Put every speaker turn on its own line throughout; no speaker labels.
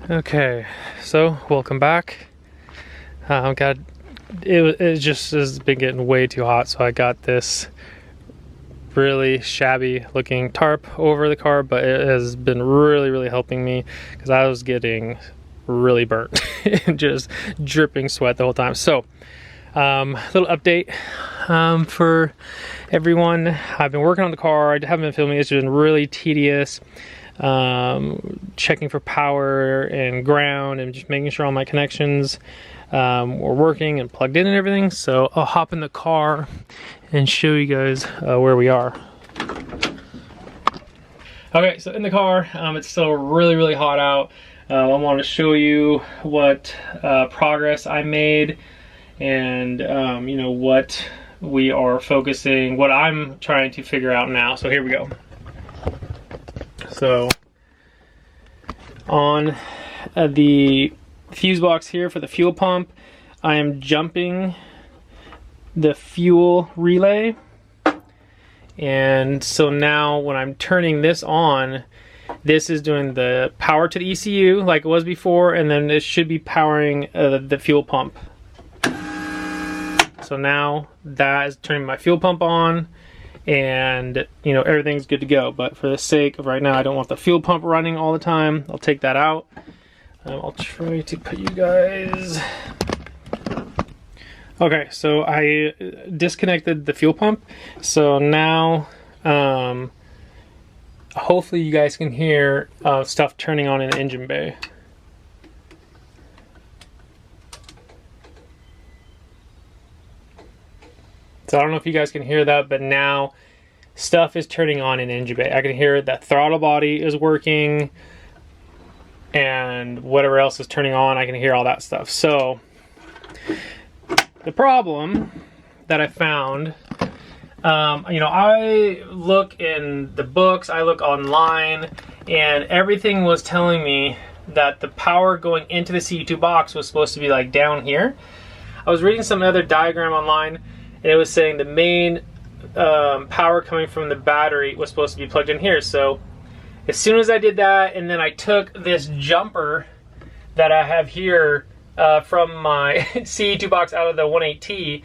Okay, so welcome back. It just has been getting way too hot, so I got this really shabby looking tarp over the car, but it has been really helping me because I was getting really burnt and just dripping sweat the whole time. So little update for everyone. I've been working on the car. I haven't been filming. It's been really tedious, checking for power and ground and just making sure all my connections were working and plugged in and everything. So I'll hop in the car and show you guys where we are. Okay, so in the car, it's still really hot out. I want to show you what progress I made and you know, what we are focusing, what I'm trying to figure out now. So here we go. So on the fuse box here for the fuel pump, I am jumping the fuel relay, and so now when I'm turning this on, this is doing the power to the ECU like it was before, and then it should be powering the fuel pump. So now that is turning my fuel pump on, and you know, everything's good to go. But for the sake of right now, I don't want the fuel pump running all the time. I'll take that out. I'll try to put you guys... Okay, so I disconnected the fuel pump. So now, hopefully you guys can hear stuff turning on in the engine bay. So I don't know if you guys can hear that, but now stuff is turning on in engine bay. I can hear that throttle body is working and whatever else is turning on, I can hear all that stuff. So the problem that I found, you know, I look in the books, I look online, and everything was telling me that the power going into the CU2 box was supposed to be like down here. I was reading some other diagram online, and it was saying the main power coming from the battery was supposed to be plugged in here. So as soon as I did that, and then I took this jumper that I have here from my CU2 box out of the 1.8T,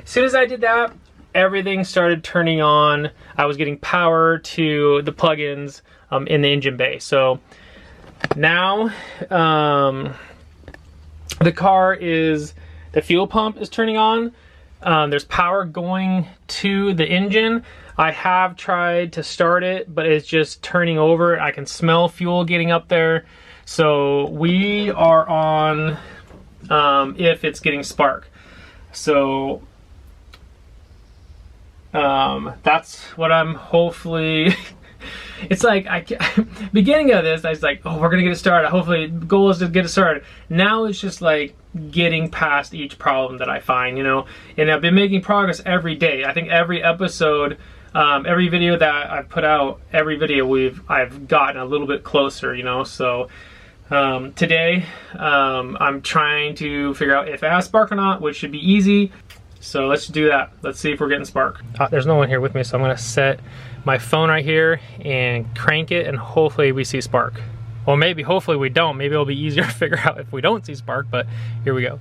as soon as I did that, everything started turning on. I was getting power to the plugins in the engine bay. So now the car is, the fuel pump is turning on. There's power going to the engine. I have tried to start it, but it's just turning over. I can smell fuel getting up there. So we are on if it's getting spark. So that's what I'm hopefully... It's like, beginning of this, I was like, oh, we're gonna get it started. Hopefully, the goal is to get it started. Now it's just like getting past each problem that I find, you know. And I've been making progress every day. I think every episode, every video that I've put out, every video I've gotten a little bit closer, you know. So today, I'm trying to figure out if it has spark or not, which should be easy. So let's do that. Let's see if we're getting spark. There's no one here with me, so I'm gonna set my phone right here and crank it, and hopefully we see spark. Well, maybe, hopefully we don't. Maybe it'll be easier to figure out if we don't see spark, but here we go.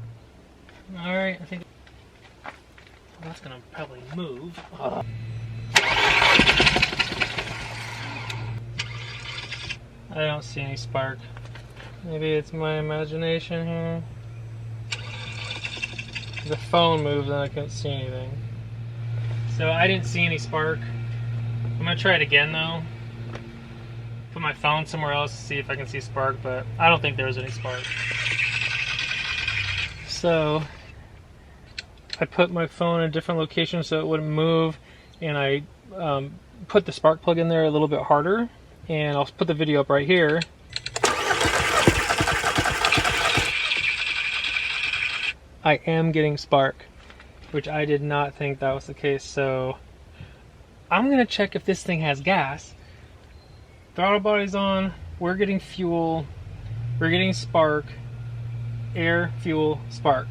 All right, I think that's gonna probably move. I don't see any spark. Maybe it's my imagination here. The phone moved and I couldn't see anything. So I didn't see any spark. I'm gonna try it again though. Put my phone somewhere else to see if I can see spark, but I don't think there was any spark. So I put my phone in a different location so it wouldn't move, and I put the spark plug in there a little bit harder, and I'll put the video up right here. I am getting spark, which I did not think that was the case. So I'm gonna check if this thing has gas. Throttle body's on, we're getting fuel, we're getting spark, air, fuel, spark.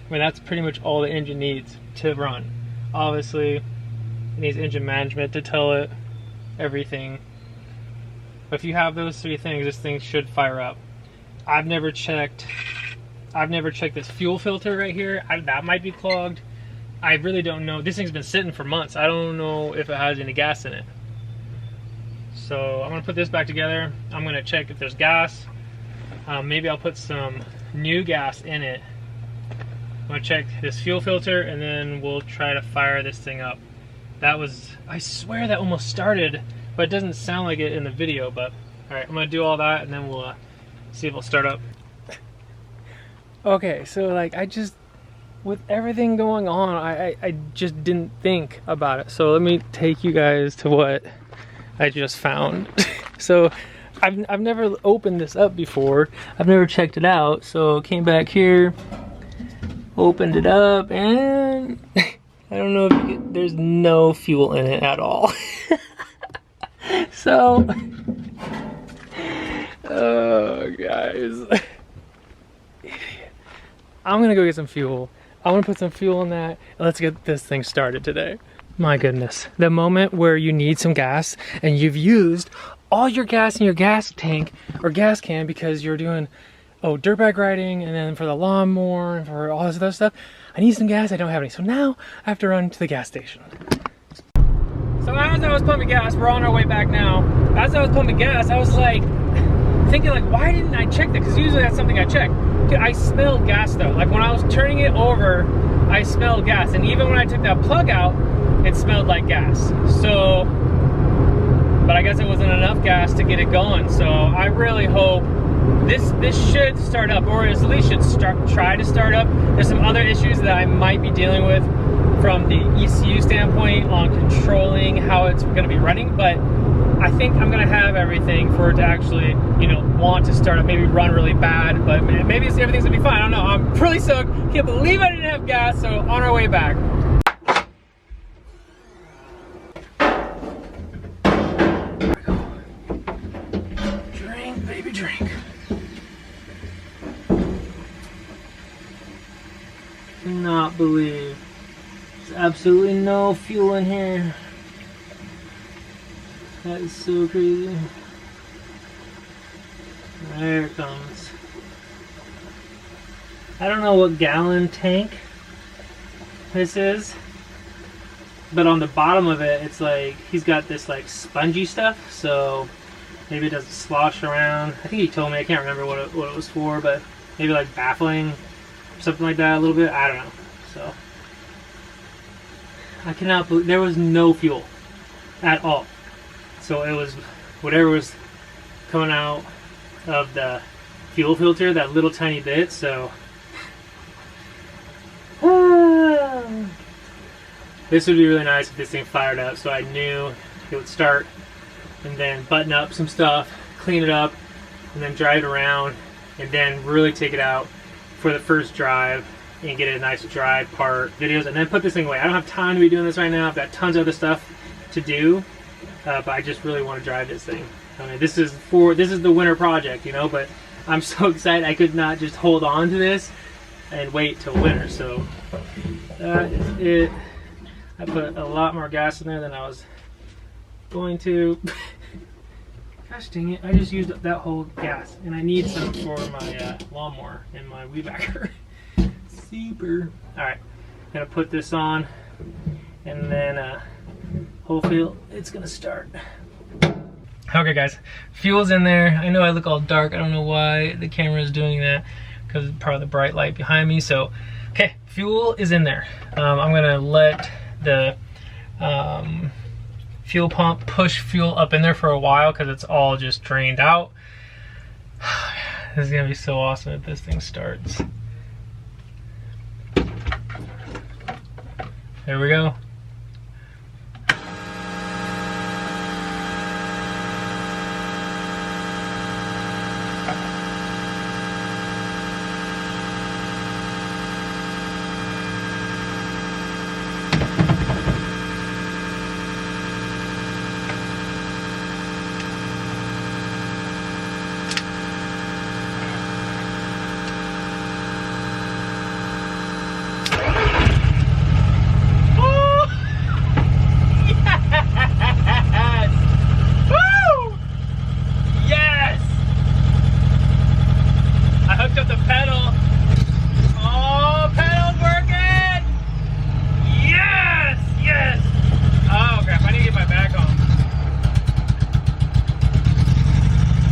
I mean, that's pretty much all the engine needs to run. Obviously, it needs engine management to tell it everything. But if you have those three things, this thing should fire up. I've never checked this fuel filter right here. That might be clogged. I really don't know. This thing's been sitting for months. I don't know if it has any gas in it. So I'm gonna put this back together. I'm gonna check if there's gas. Maybe I'll put some new gas in it. I'm gonna check this fuel filter and then we'll try to fire this thing up. That was, I swear that almost started, but it doesn't sound like it in the video. But all right, I'm gonna do all that and then we'll see if it'll start up. Okay, so like with everything going on, I just didn't think about it. So let me take you guys to what I just found. So I've never opened this up before. I've never checked it out. So came back here, opened it up, and I don't know if there's no fuel in it at all. So, oh guys, I'm gonna go get some fuel. I want to put some fuel in that, and let's get this thing started today. My goodness, the moment where you need some gas and you've used all your gas in your gas tank or gas can because you're doing dirt bike riding, and then for the lawnmower and for all this other stuff, I need some gas, I don't have any. So now I have to run to the gas station. So as I was pumping gas, we're on our way back now. As I was pumping gas, I was like thinking like, why didn't I check that? Because usually that's something I check. Dude, I smelled gas though. Like when I was turning it over, I smelled gas. And even when I took that plug out, it smelled like gas. So, but I guess it wasn't enough gas to get it going. So I really hope this should start up, or at least should try to start up. There's some other issues that I might be dealing with from the ECU standpoint on controlling how it's going to be running, but I think I'm going to have everything for it to actually, you know, want to start up, maybe run really bad, but maybe everything's going to be fine. I don't know. I'm really stoked. Can't believe I didn't have gas, so on our way back. Drink, baby, drink. Cannot believe there's absolutely no fuel in here. That is so crazy. There it comes. I don't know what gallon tank this is, but on the bottom of it, it's like he's got this like spongy stuff, so maybe it doesn't slosh around. I think he told me, I can't remember what it was for, but maybe like baffling, something like that a little bit. I don't know. So I cannot believe there was no fuel at all. So it was whatever was coming out of the fuel filter, that little tiny bit. So this would be really nice if this thing fired up, so I knew it would start, and then button up some stuff, clean it up, and then drive it around, and then really take it out for the first drive and get a nice drive part videos, and then put this thing away. I don't have time to be doing this right now. I've got tons of other stuff to do. But I just really want to drive this thing. I mean, this is the winter project, you know, but I'm so excited I could not just hold on to this and wait till winter. So that is it. I put a lot more gas in there than I was going to. Gosh dang it, I just used up that whole gas, and I need some for my lawnmower and my weed whacker. Super. Alright, I'm gonna put this on, and then hopefully it's gonna start. Okay guys, fuel's in there. I know I look all dark. I don't know why the camera is doing that, because it's part of the bright light behind me. So, okay, fuel is in there. I'm gonna let the fuel pump push fuel up in there for a while because it's all just drained out. This is gonna be so awesome if this thing starts. There we go. hooked up the pedal. Oh, pedal's working! Yes! Yes! Oh crap, I need to get my back on.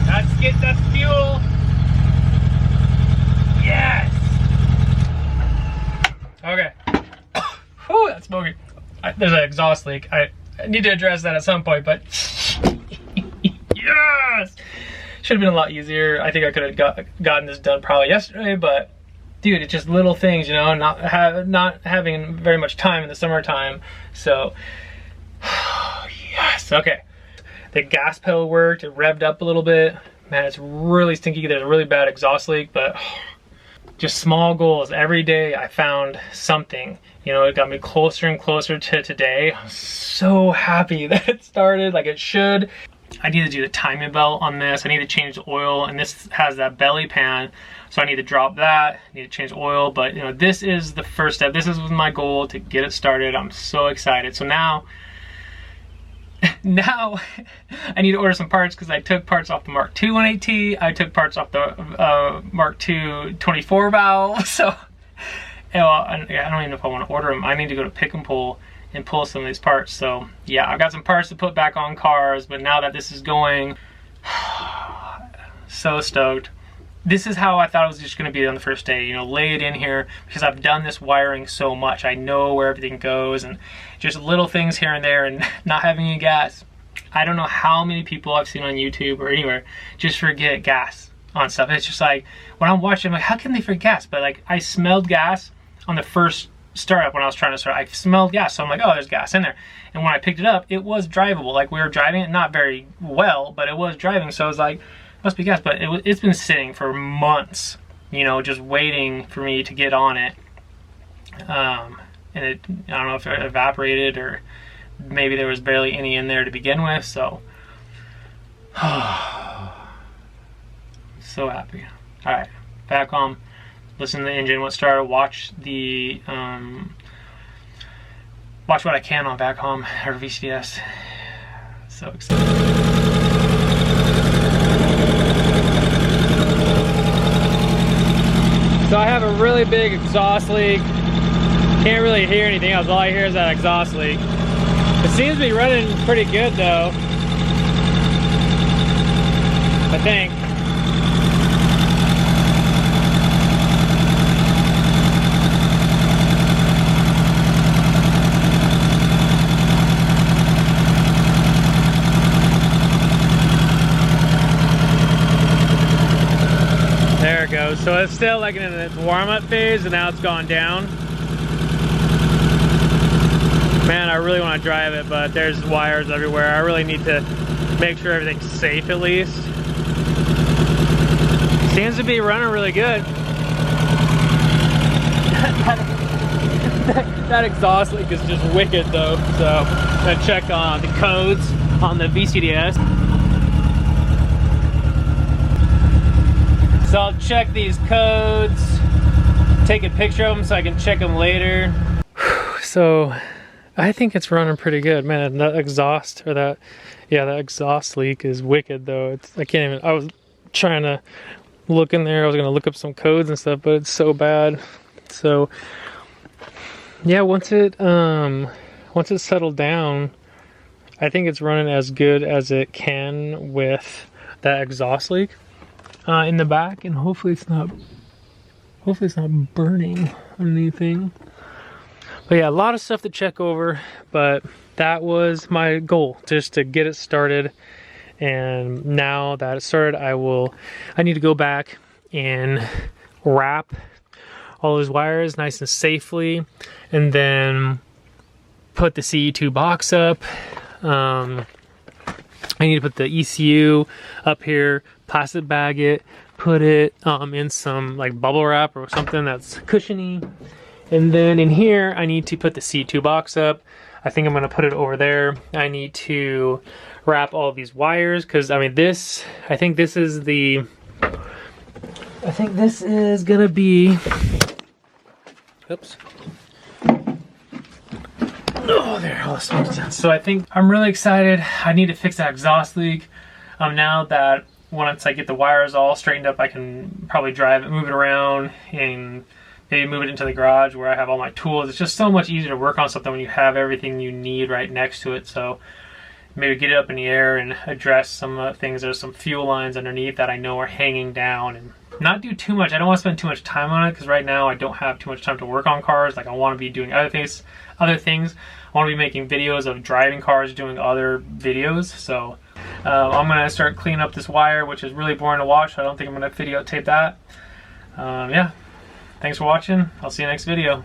That's fuel. Yes! Okay. Whew, that's smoky. There's an exhaust leak. I need to address that at some point, but yes! Should have been a lot easier. I think I could have gotten this done probably yesterday, but dude, it's just little things, you know, not having very much time in the summertime. So, yes, okay. The gas pedal worked, it revved up a little bit. Man, it's really stinky. There's a really bad exhaust leak, but just small goals. Every day I found something. You know, it got me closer and closer to today. I'm so happy that it started like it should. I need to do the timing belt on this. I need to change the oil, and this has that belly pan, so I need to drop that. I need to change oil, but you know, this is the first step. This is my goal to get it started. I'm so excited. So now I need to order some parts because I took parts off the Mark II 180. I took parts off the Mark II 24 valve. So well, I don't even know if I want to order them. I need to go to Pick and Pull and pull some of these parts. So yeah, I've got some parts to put back on cars, but now that this is going, so stoked. This is how I thought it was just going to be on the first day, you know, lay it in here, because I've done this wiring so much. I know where everything goes, and just little things here and there, and not having any gas. I don't know how many people I've seen on YouTube or anywhere just forget gas on stuff. It's just like, when I'm watching, I'm like, how can they forget gas? But like, I smelled gas on the first startup when I was trying to start. I smelled gas, so I'm like, oh, there's gas in there. And when I picked it up, it was drivable. Like, we were driving it, not very well, but it was driving, so I was like, must be gas. But it's been sitting for months, you know, just waiting for me to get on it. And it, I don't know if it evaporated or maybe there was barely any in there to begin with, so so happy. All right, back home, listen to the engine, what's started, watch the watch what I can on back home or VCS. So excited. So I have a really big exhaust leak. Can't really hear anything else. All I hear is that exhaust leak. It seems to be running pretty good though, I think. There it goes. So it's still like in its warm-up phase, and now it's gone down. Man, I really want to drive it, but there's wires everywhere. I really need to make sure everything's safe at least. Seems to be running really good. That exhaust leak is just wicked though. So I'm gonna check on the codes on the VCDS. So I'll check these codes, take a picture of them so I can check them later. So I think it's running pretty good, man. That exhaust, or that exhaust leak is wicked though. I can't even, I was trying to look in there, I was gonna look up some codes and stuff, but it's so bad. So yeah, once it settled down, I think it's running as good as it can with that exhaust leak in the back, and hopefully it's not burning or anything. But yeah, a lot of stuff to check over, but that was my goal, just to get it started. And now that it's started, I need to go back and wrap all those wires nice and safely, and then put the CE2 box up. I need to put the ECU up here, plastic bag it, put it in some like bubble wrap or something that's cushiony. And then in here, I need to put the C2 box up. I think I'm gonna put it over there. I need to wrap all these wires, because I mean I think this is gonna be, oops. Oh, there, all the smoke's down. So I think I'm really excited. I need to fix that exhaust leak. Now that once I get the wires all straightened up, I can probably drive it, move it around, and maybe move it into the garage where I have all my tools. It's just so much easier to work on something when you have everything you need right next to it. So maybe get it up in the air and address some things. There's some fuel lines underneath that I know are hanging down, and not do too much. I don't want to spend too much time on it because right now I don't have too much time to work on cars. Like I want to be doing other things. I want to be making videos of driving cars, doing other videos. So I'm going to start cleaning up this wire, which is really boring to watch. I don't think I'm going to videotape that. Yeah, thanks for watching. I'll see you next video.